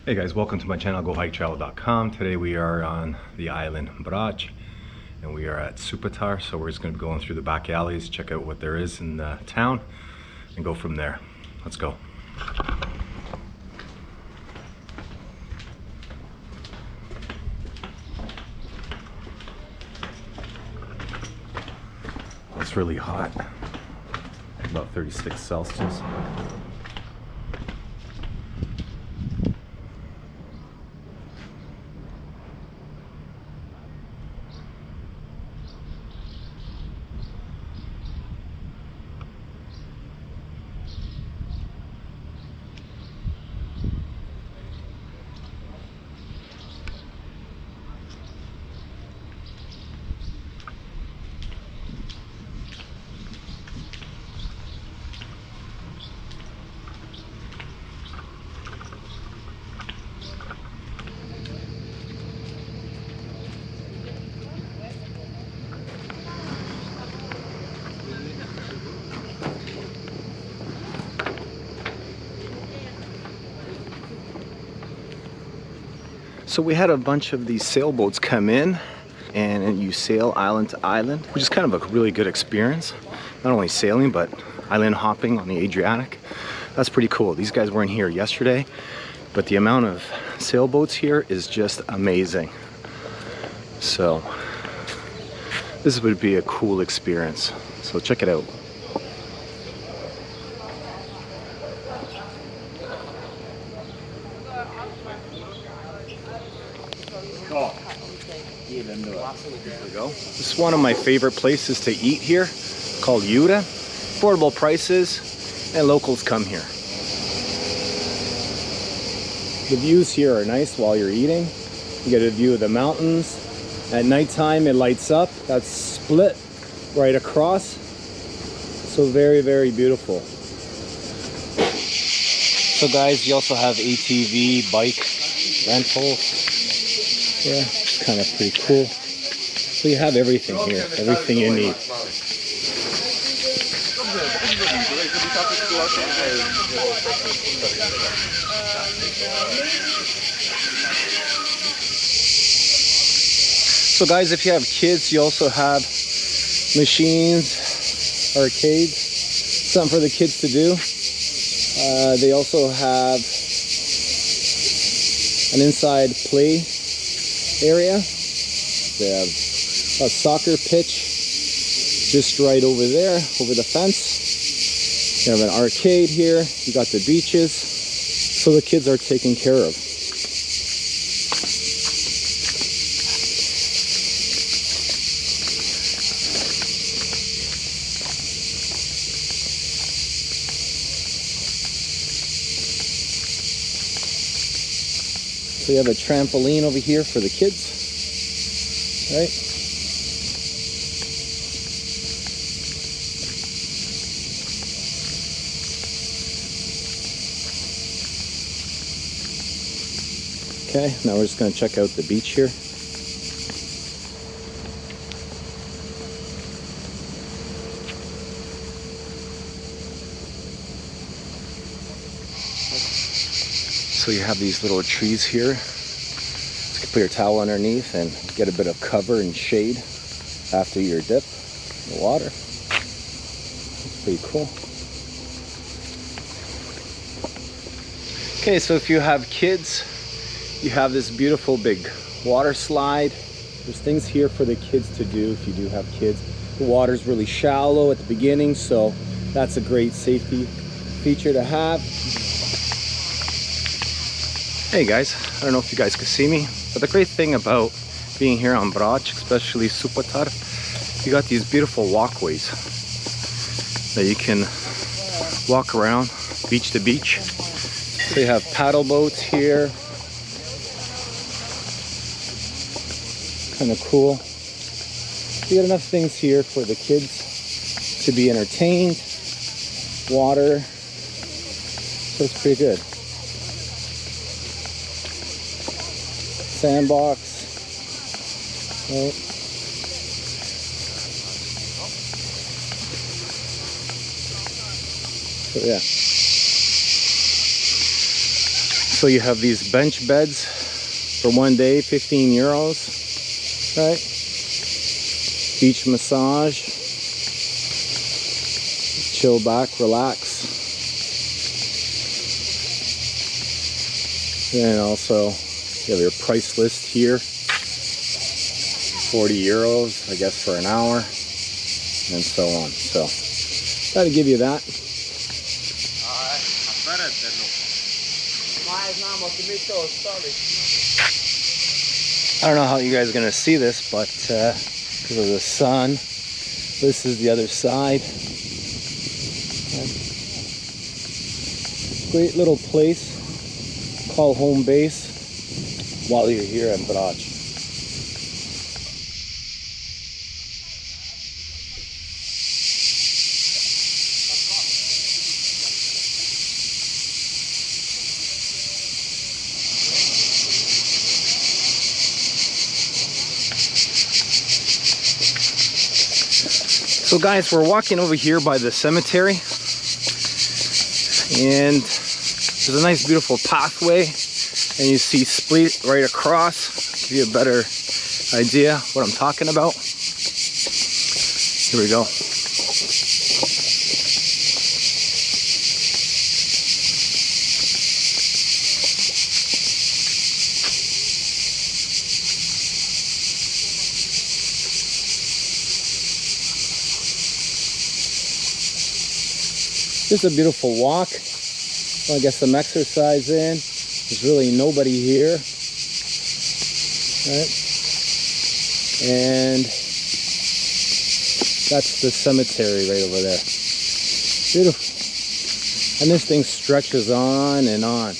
Hey guys, welcome to my channel, GoHikeTravel.com. Today we are on the island Brac and we are at Supetar, so we're just going to be going through the back alleys, check out what there is in the town and go from there. Let's go. It's really hot, about 36 Celsius. So we had a bunch of these sailboats come in and you sail island to island, which is kind of a really good experience. Not only sailing, but island hopping on the Adriatic. That's pretty cool. These guys weren't here yesterday, but the amount of sailboats here is just amazing. So this would be a cool experience. So check it out. This is one of my favorite places to eat here, called Jura. Affordable prices, and locals come here. The views here are nice while you're eating. You get a view of the mountains. At nighttime it lights up. That's split right across. So very, very beautiful. So guys, you also have ATV, bike rentals. Yeah, it's kind of pretty cool. So you have everything here, everything you need. So guys, if you have kids, you also have machines, arcades, something for the kids to do. They also have an inside play area. They have a soccer pitch just right over there, over the fence. You have an arcade here. You got the beaches. So the kids are taken care of. So you have a trampoline over here for the kids, right? Okay, now we're just going to check out the beach here. So you have these little trees here. So you can put your towel underneath and get a bit of cover and shade after your dip in the water. It's pretty cool. Okay, so if you have kids, you have this beautiful big water slide. There's things here for the kids to do if you do have kids. The water's really shallow at the beginning, so that's a great safety feature to have. Hey guys, I don't know if you guys can see me, but the great thing about being here on Brac, especially Supetar, you got these beautiful walkways that you can walk around beach to beach. So you have paddle boats here. Kind of cool. You got enough things here for the kids to be entertained. Water. So it's pretty good. Sandbox. Right. So yeah. So you have these bench beds for one day, 15 euros, right? Beach massage, chill back, relax. And also you have your price list here, 40 euros, I guess, for an hour, and so on. So that'll give you that. I don't know how you guys are going to see this, but because of the sun, this is the other side. Great little place. Call home base while you're here in Brac. So guys, we're walking over here by the cemetery, and there's a nice beautiful pathway, and you see Split right across. Give you a better idea what I'm talking about. Here we go. Just a beautiful walk. Well, I guess some exercise in. There's really nobody here, right? And that's the cemetery right over there. Beautiful. And this thing stretches on and on.